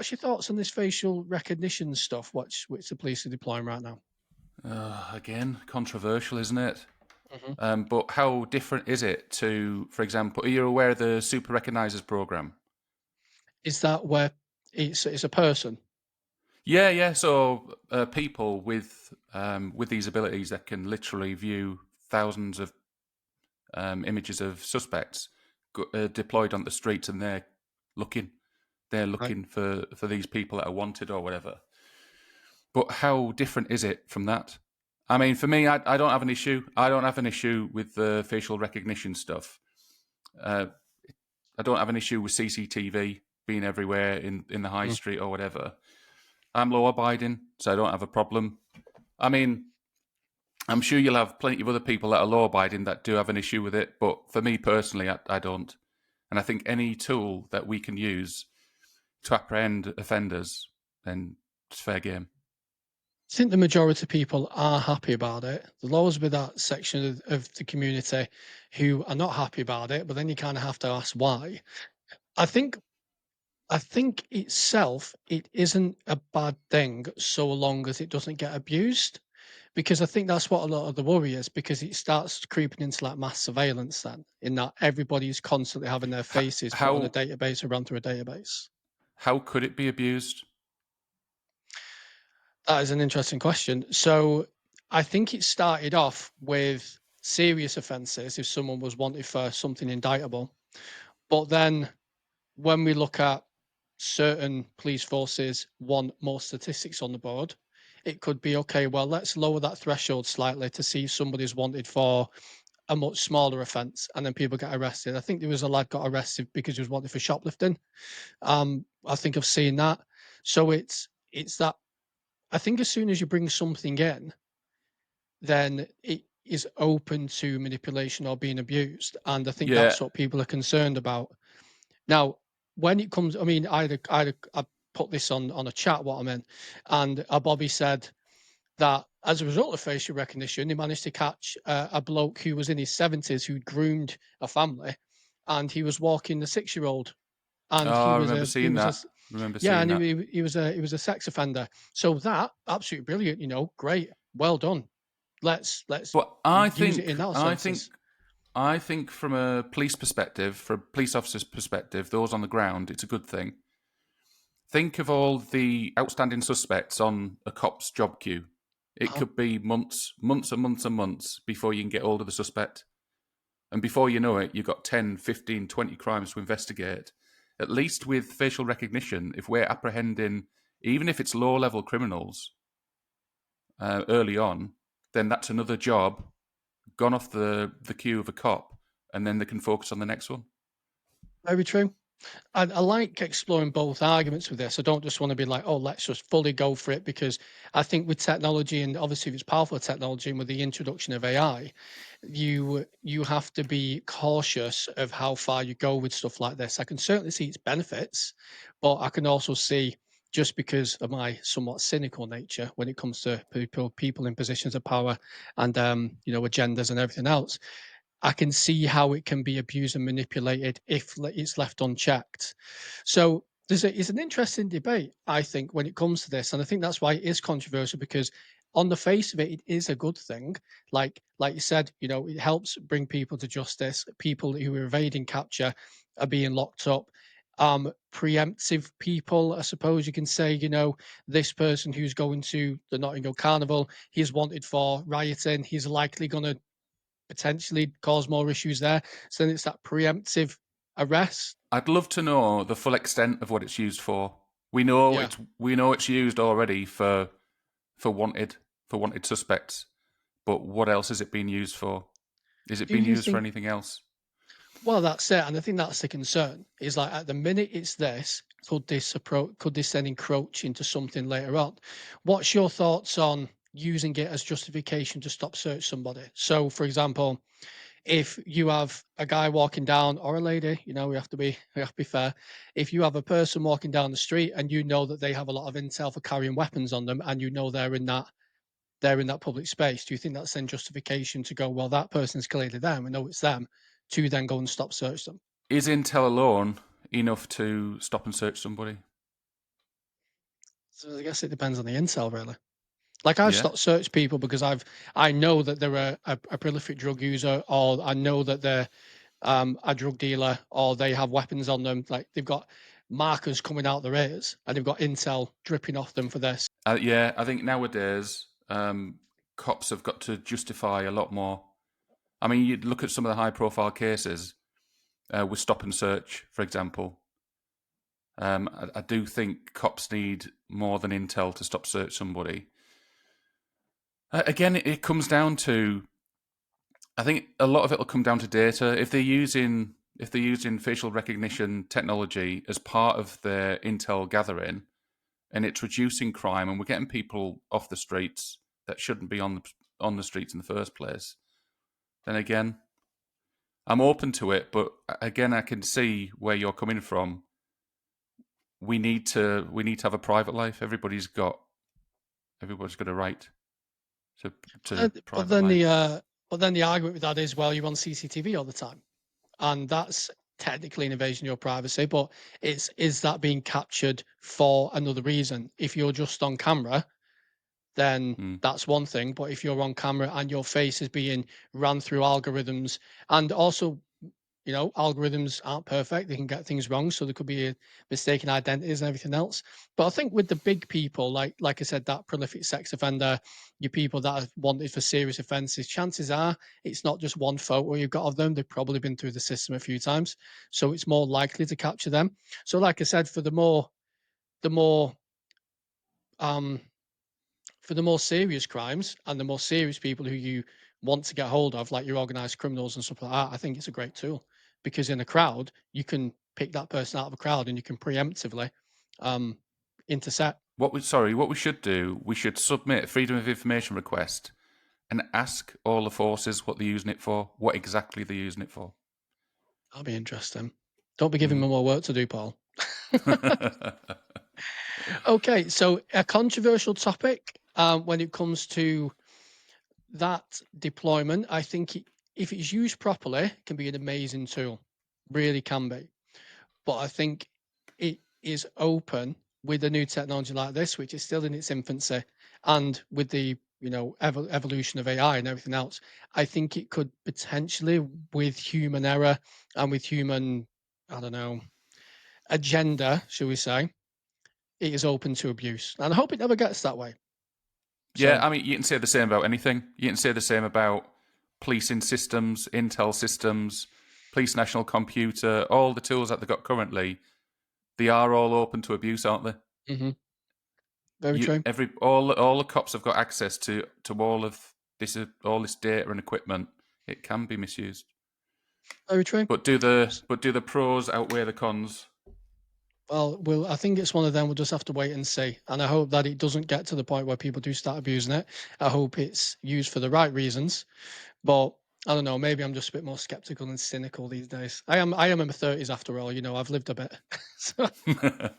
what's your thoughts on this facial recognition stuff, which the police are deploying right now? Again, controversial, isn't it? Hmm. But how different is it to, for example, are you aware of the Super Recognisers program? Is that where it's a person? Yeah, yeah. So people with these abilities that can literally view thousands of images of suspects deployed on the streets, and looking, they're Right. looking for these people that are wanted or whatever. But how different is it from that? I mean, for me, I don't have an issue. I don't have an issue with the facial recognition stuff. Uh, I don't have an issue with CCTV being everywhere in the high Mhm. street or whatever. I'm law abiding, so I don't have a problem. I mean, I'm sure you'll have plenty of other people that are law abiding that do have an issue with it, but for me personally, I don't. And I think any tool that we can use to apprehend offenders, then it's fair game. I think the majority of people are happy about it. There'll always be that section of the community who are not happy about it, but then you kind of have to ask why. I think I think itself it isn't a bad thing so long as it doesn't get abused. Because I think that's what a lot of the worry is, because it starts creeping into like mass surveillance then, in that everybody's constantly having their faces put on a How database or run through a database. how could it be abused? That is an interesting question. So I think it started off with serious offences if someone was wanted for something indictable. But then when we look at certain police forces want more statistics on the board, it could be okay, well, let's lower that threshold slightly to see if somebody's wanted for a much smaller offence and then people get arrested. I think there was a lad got arrested because he was wanted for shoplifting. I think I've seen that. So it's that I think as soon as you bring something in, then it is open to manipulation or being abused. And I think Yeah, that's what people are concerned about. Now, when it comes, I mean, I put this on a chat what I meant, and Bobby said that as a result of facial recognition, he managed to catch a bloke who was in his 70s who groomed a family, and he was walking the 6 year old, and oh, I remember seeing that. Remember yeah, seeing and that. he was a sex offender. So that absolutely brilliant, great, well done. Let's But use it in that senses. I think from a police perspective, from a police officer's perspective, those on the ground, it's a good thing. Think of all the outstanding suspects on a cop's job queue. It Uh-huh. could be months, months and months and months before you can get hold of the suspect. And before you know it, you've got 10, 15, 20 crimes to investigate. At least with facial recognition, if we're apprehending, even if it's low level criminals early on, then that's another job gone off the queue of a cop, and then they can focus on the next one. Very true. I like exploring both arguments with this. I don't just want to be like, oh, let's just fully go for it, because I think with technology, and obviously if it's powerful technology and with the introduction of AI, you have to be cautious of how far you go with stuff like this. I can certainly see its benefits, but I can also see, just because of my somewhat cynical nature when it comes to people in positions of power and agendas and everything else, I can see how it can be abused and manipulated if it's left unchecked. So it's an interesting debate, I think, when it comes to this, and I think that's why it is controversial, because on the face of it, it is a good thing. Like you said, it helps bring people to justice. People who are evading capture are being locked up. Preemptive people, I suppose you can say, this person who's going to the Notting Hill Carnival, he's wanted for rioting. He's likely going to potentially cause more issues there. So then it's that preemptive arrest. I'd love to know the full extent of what it's used for. Yeah. We know it's used already for wanted suspects, but what else is it being used for? Is it Do being you used for think? anything else? Well, that's it, and I think that's the concern. Is like at the minute it's this. Could this then encroach into something later on? What's your thoughts on using it as justification to stop search somebody? So, for example, if you have a guy walking down, or a lady, we have to be fair. If you have a person walking down the street and you know that they have a lot of intel for carrying weapons on them, and you know they're in that public space, do you think that's then justification to go, well, that person's clearly them, we know it's them, to then go and stop search them? Is intel alone enough to stop and search somebody? So I guess it depends on the intel, really. Like I've Yeah. stopped search people because I know that they're a prolific drug user, or I know that they're a drug dealer, or they have weapons on them. Like they've got markers coming out their ears, and they've got intel dripping off them for this. Yeah, I think nowadays cops have got to justify a lot more. I mean, you look at some of the high-profile cases with stop and search, for example. I do think cops need more than intel to stop search somebody. Again, it comes down to. I think a lot of it will come down to data. If they're using facial recognition technology as part of their intel gathering, and it's reducing crime, and we're getting people off the streets that shouldn't be on the streets in the first place, then again, I'm open to it. But again, I can see where you're coming from. We need to have a private life. Everybody's got a right to Uh, to But private then life. the argument with that is, well, you're on CCTV all the time, and that's technically an invasion of your privacy. But is that being captured for another reason? If you're just on camera, then Hmm. that's one thing. But if you're on camera and your face is being run through algorithms, and also, algorithms aren't perfect, they can get things wrong. So there could be mistaken identities and everything else. But I think with the big people, like I said, that prolific sex offender, your people that are wanted for serious offences, chances are it's not just one photo you've got of them. They've probably been through the system a few times. So it's more likely to capture them. So like I said, the more um for the more serious crimes and the more serious people who you want to get hold of, like your organized criminals and stuff like that, I think it's a great tool because in a crowd, you can pick that person out of a crowd and you can preemptively um, intercept. What we should do, we should submit a freedom of information request and ask all the forces what they're using it for, what exactly they're using it for. That'll be interesting. Don't be giving Mm. me more work to do, Paul. Okay, so a controversial topic when it comes to that deployment, I think if it's used properly, it can be an amazing tool. Really can be. But I think it is open with a new technology like this, which is still in its infancy, and with the evolution of AI and everything else. I think it could potentially, with human error and with human, I don't know, agenda, shall we say, it is open to abuse, and I hope it never gets that way. Yeah, So, I mean, you can say the same about anything. You can say the same about policing systems, intel systems, police national computer, all the tools that they've got currently. They are all open to abuse, aren't they? mhm, very You true, every all the cops have got access to all this data and equipment. It can be misused. very true. But do the pros outweigh the cons? Well, I think it's one of them. We'll just have to wait and see. And I hope that it doesn't get to the point where people do start abusing it. I hope it's used for the right reasons. But I don't know. Maybe I'm just a bit more skeptical and cynical these days. I am in my 30s after all. I've lived a bit. So,